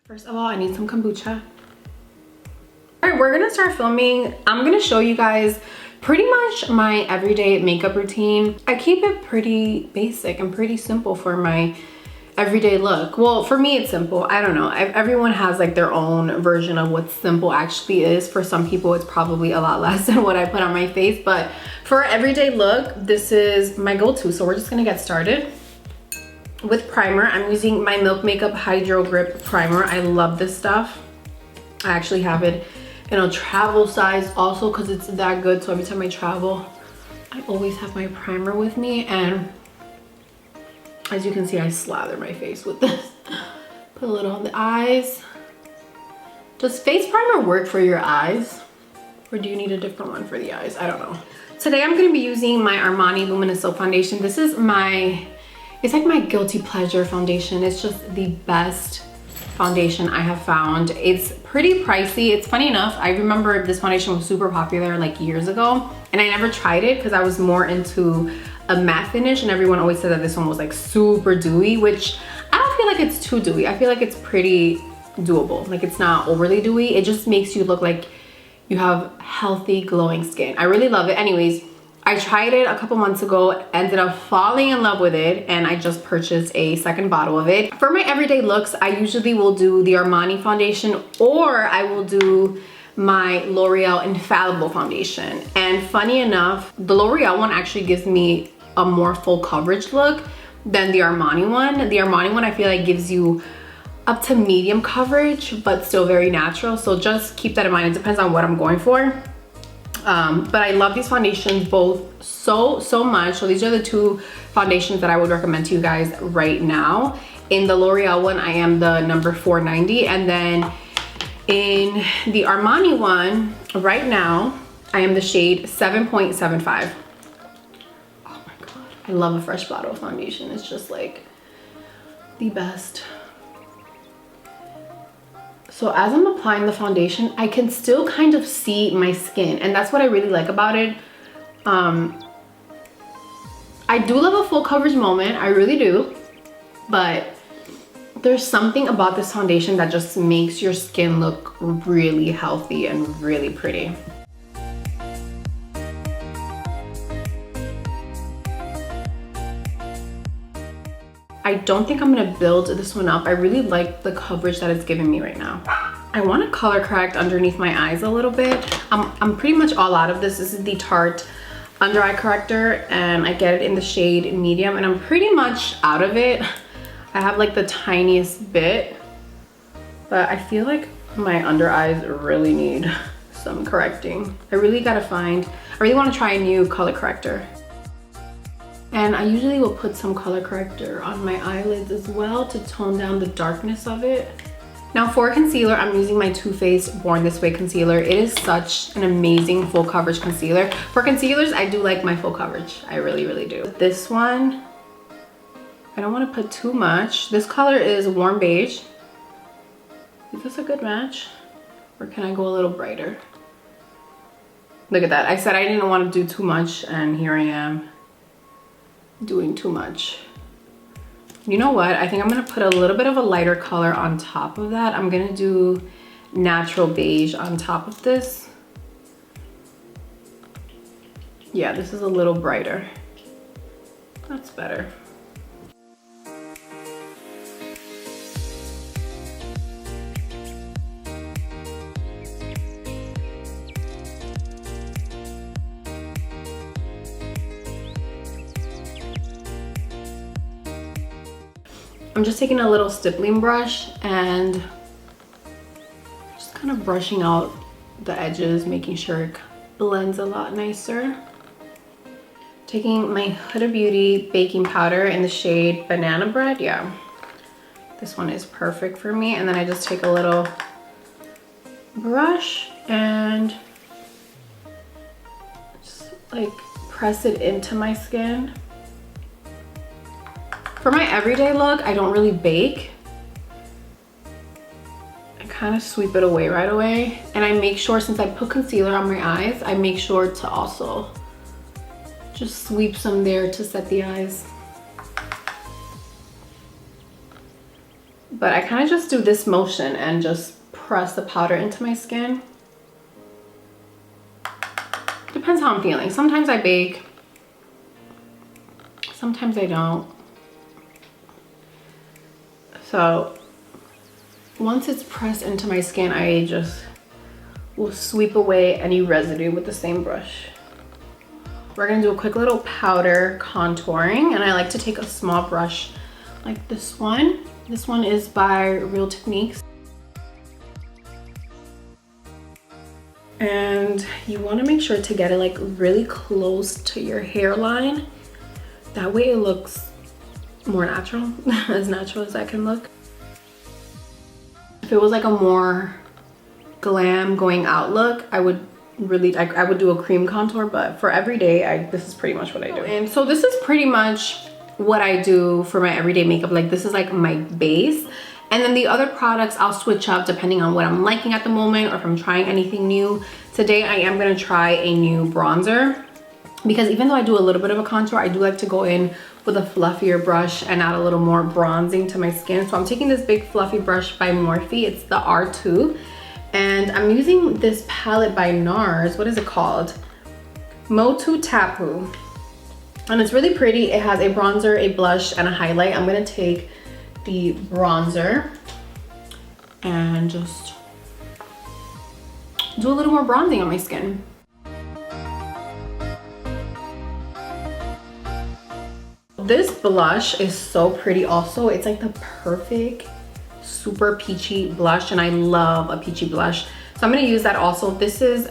First of all, I need some kombucha. All right, we're gonna start filming. I'm gonna show you guys pretty much my everyday makeup routine. I keep it pretty basic and pretty simple for my everyday look. Well, for me, it's simple. I don't know. Everyone has like their own version of what simple actually is. For some people, it's probably a lot less than what I put on my face. But for everyday look, this is my go-to. So we're just gonna get started. With primer, I'm using my Milk Makeup Hydro Grip Primer. I love this stuff. I actually have it in a travel size also because it's that good. So every time I travel, I always have my primer with me. And as you can see, I slather my face with this. Put a little on the eyes. Does face primer work for your eyes? Or do you need a different one for the eyes? I don't know. Today I'm going to be using my Armani Luminous Silk Foundation. This is it's like my guilty pleasure foundation. It's just the best foundation I have found. It's pretty pricey. It's funny enough, I remember this foundation was super popular like years ago, and I never tried it because I was more into a matte finish, and everyone always said that this one was like super dewy, which I don't feel like it's too dewy. I feel like it's pretty doable. Like, it's not overly dewy. It just makes you look like you have healthy, glowing skin. I really love it. Anyways, I tried it a couple months ago, ended up falling in love with it, and I just purchased a second bottle of it. For my everyday looks, I usually will do the Armani foundation, or I will do my L'Oreal Infallible foundation. And funny enough, the L'Oreal one actually gives me a more full coverage look than the Armani one. The Armani one I feel like gives you up to medium coverage, but still very natural. So just keep that in mind. It depends on what I'm going for. But I love these foundations both so much. So these are the two foundations that I would recommend to you guys right now. In the L'Oreal one, I am the number 490. And then in the Armani one, right now, I am the shade 7.75. Oh my God. I love a fresh bottle of foundation. It's just like the best. So as I'm applying the foundation, I can still kind of see my skin, and that's what I really like about it. I do love a full coverage moment, I really do, but there's something about this foundation that just makes your skin look really healthy and really pretty. I don't think I'm gonna build this one up. I really like the coverage that it's giving me right now. I want to color correct underneath my eyes a little bit. I'm pretty much all out of this. This is the Tarte under eye corrector, and I get it in the shade medium, and I'm pretty much out of it. I have like the tiniest bit, but I feel like my under eyes really need some correcting. I really want to try a new color corrector. And I usually will put some color corrector on my eyelids as well to tone down the darkness of it. Now for concealer, I'm using my Too Faced Born This Way concealer. It is such an amazing full coverage concealer. For concealers, I do like my full coverage. I really do. This one, I don't want to put too much. This color is Warm Beige. Is this a good match? Or can I go a little brighter? Look at that. I said I didn't want to do too much, and here I am doing too much. You know what? I think I'm gonna put a little bit of a lighter color on top of that. I'm gonna do Natural Beige on top of this. Yeah, this is a little brighter. That's better. I'm just taking a little stippling brush and just kind of brushing out the edges, making sure it blends a lot nicer. Taking my Huda Beauty baking powder in the shade Banana Bread. Yeah, this one is perfect for me. And then I just take a little brush and just like press it into my skin. For my everyday look, I don't really bake. I kind of sweep it away right away. And I make sure, since I put concealer on my eyes, I make sure to also just sweep some there to set the eyes. but I kind of just do this motion and just press the powder into my skin. Depends how I'm feeling. Sometimes I bake, sometimes I don't. So once it's pressed into my skin, I just will sweep away any residue with the same brush. We're gonna do a quick little powder contouring, and I like to take a small brush like this one. This one is by Real Techniques. And you wanna make sure to get it like really close to your hairline. That way it looks more natural, as natural as I can look. If it was like a more glam going out look, I would really, I would do a cream contour, but for everyday, this is pretty much what I do. And so this is pretty much what I do for my everyday makeup. Like this is like my base. And then the other products I'll switch up depending on what I'm liking at the moment or if I'm trying anything new. Today I am gonna try a new bronzer because even though I do a little bit of a contour, I do like to go in with a fluffier brush and add a little more bronzing to my skin. So I'm taking this big fluffy brush by Morphe. It's the R2. And I'm using this palette by NARS. What is it called? Motu Tapu. And it's really pretty. It has a bronzer, a blush, and a highlight. I'm gonna take the bronzer and just do a little more bronzing on my skin. This blush is so pretty also. It's like the perfect super peachy blush, and I love a peachy blush. So I'm gonna use that also. This is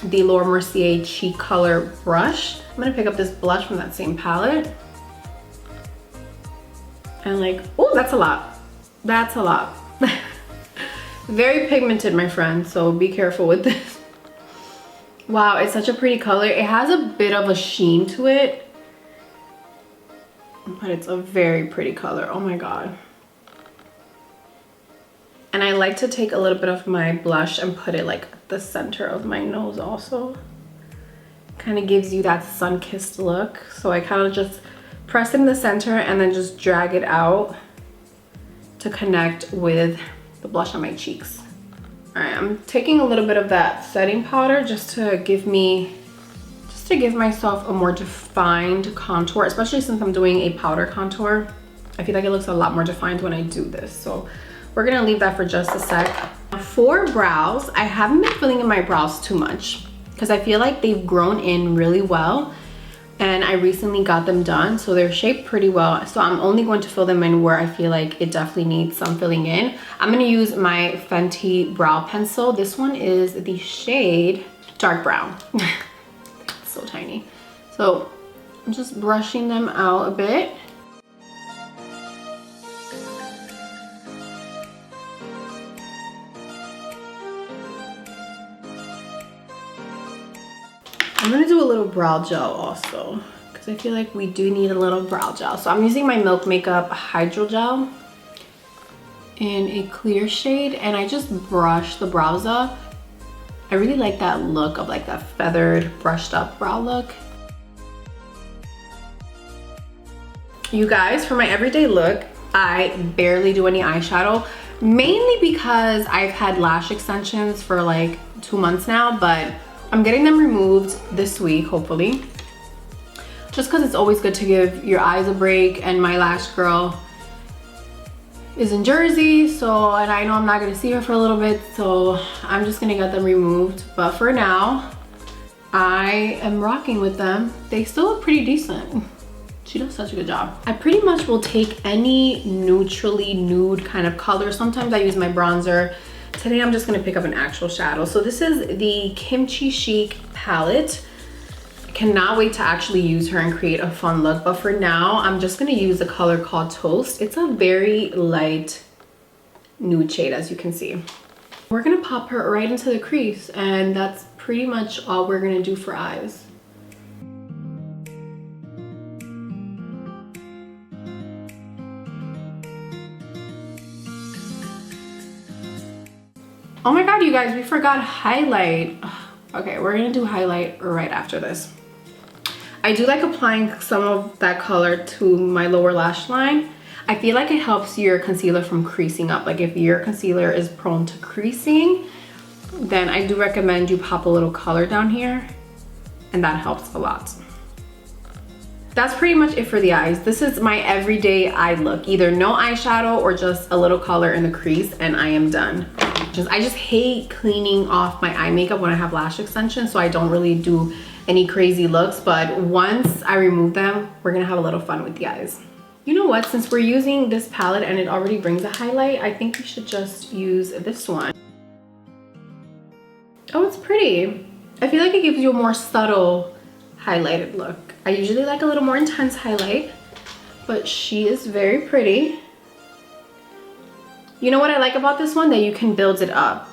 the Laura Mercier Cheek Color brush. I'm gonna pick up this blush from that same palette. And like, oh, that's a lot. That's a lot. Very pigmented, my friend, so be careful with this. Wow, it's such a pretty color. It has a bit of a sheen to it, but it's a very pretty color. Oh my God. And I like to take a little bit of my blush and put it like at the center of my nose also. Kind of gives you that sun-kissed look. So I kind of just press it in the center and then just drag it out to connect with the blush on my cheeks. All right, I'm taking a little bit of that setting powder just to give myself a more defined contour, especially since I'm doing a powder contour. I feel like it looks a lot more defined when I do this. So we're gonna leave that for just a sec. For brows, I haven't been filling in my brows too much because I feel like they've grown in really well, and I recently got them done, so they're shaped pretty well. So I'm only going to fill them in where I feel like it definitely needs some filling in. I'm gonna use my Fenty brow pencil. This one is the shade Dark Brown. It's so tiny. So I'm just brushing them out a bit. I'm gonna do a little brow gel also because I feel like we do need a little brow gel. So I'm using my Milk Makeup Hydro Gel in a clear shade, and I just brush the brows up. I really like that look of like that feathered, brushed up brow look. You guys, for my everyday look, I barely do any eyeshadow, mainly because I've had lash extensions for like 2 months now, but I'm getting them removed this week, hopefully. Just because it's always good to give your eyes a break, and my lash girl is in Jersey, so, and I know I'm not gonna see her for a little bit, so I'm just gonna get them removed. But for now, I am rocking with them. They still look pretty decent. She does such a good job. I pretty much will take any neutrally nude kind of color. Sometimes I use my bronzer. Today I'm just gonna pick up an actual shadow. So this is the Kimchi Chic palette. I cannot wait to actually use her and create a fun look. But for now, I'm just gonna use the color called Toast. It's a very light nude shade, as you can see. We're gonna pop her right into the crease, and that's pretty much all we're gonna do for eyes. Oh my God, you guys, we forgot highlight. Okay, we're gonna do highlight right after this. I do like applying some of that color to my lower lash line. I feel like it helps your concealer from creasing up. Like if your concealer is prone to creasing, then I do recommend you pop a little color down here, and that helps a lot. That's pretty much it for the eyes. This is my everyday eye look. Either no eyeshadow or just a little color in the crease, and I am done. I just hate cleaning off my eye makeup when I have lash extensions, so I don't really do any crazy looks, but once I remove them, we're gonna have a little fun with the eyes. You know what, since we're using this palette and it already brings a highlight, I think we should just use this one. Oh, it's pretty. I feel like it gives you a more subtle highlighted look. I usually like a little more intense highlight, but she is very pretty. You know what I like about this one? That you can build it up,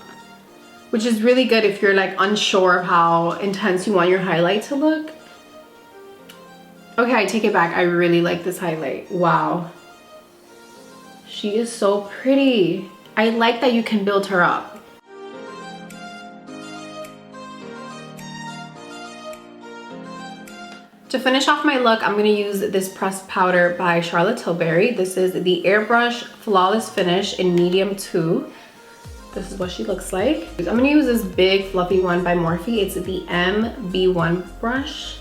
which is really good if you're like unsure of how intense you want your highlight to look. Okay, I take it back. I really like this highlight. Wow. She is so pretty. I like that you can build her up. To finish off my look, I'm gonna use this pressed powder by Charlotte Tilbury. This is the Airbrush Flawless Finish in medium 2. This is what she looks like. I'm gonna use this big fluffy one by Morphe. It's the MB1 brush.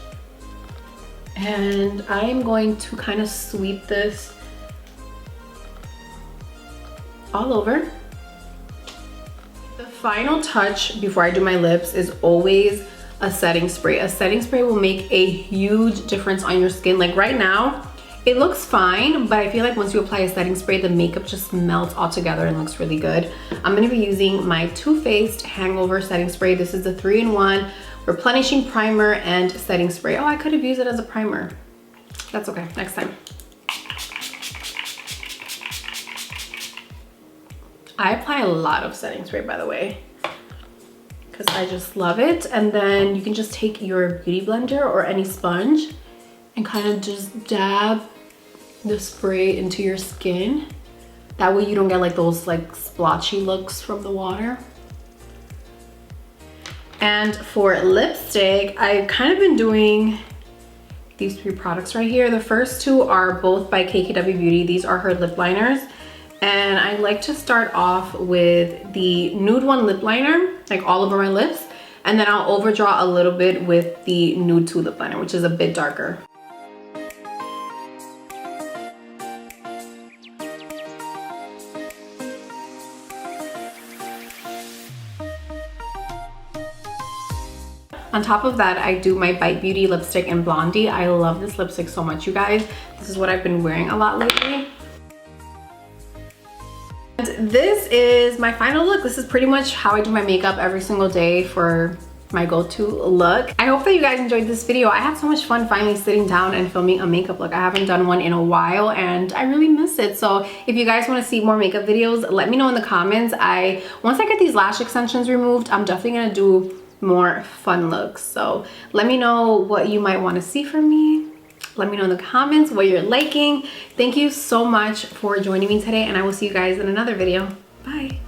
And I'm going to kind of sweep this all over. The final touch before I do my lips is always a setting spray. A setting spray will make a huge difference on your skin. Like right now, it looks fine, but I feel like once you apply a setting spray, the makeup just melts all together and looks really good. I'm gonna be using my Too Faced Hangover Setting Spray. This is the 3-in-1 replenishing primer and setting spray. Oh, I could have used it as a primer. That's okay, next time. I apply a lot of setting spray, by the way, because I just love it. And then you can just take your beauty blender or any sponge and kind of just dab the spray into your skin. That way you don't get like those like splotchy looks from the water. And for lipstick, I've kind of been doing these 3 products right here. The first 2 are both by KKW Beauty. These are her lip liners. And I like to start off with the Nude 1 lip liner, like all over my lips. And then I'll overdraw a little bit with the Nude 2 lip liner, which is a bit darker. On top of that, I do my Bite Beauty lipstick in Blondie. I love this lipstick so much, you guys. This is what I've been wearing a lot lately. And this is my final look. This is pretty much how I do my makeup every single day for my go-to look. I hope that you guys enjoyed this video. I had so much fun finally sitting down and filming a makeup look. I haven't done one in a while and I really miss it. So if you guys want to see more makeup videos, let me know in the comments. Once I get these lash extensions removed, I'm definitely gonna do more fun looks. So let me know what you might want to see from me. Let me know in the comments what you're liking. Thank you so much for joining me today, and I will see you guys in another video. Bye.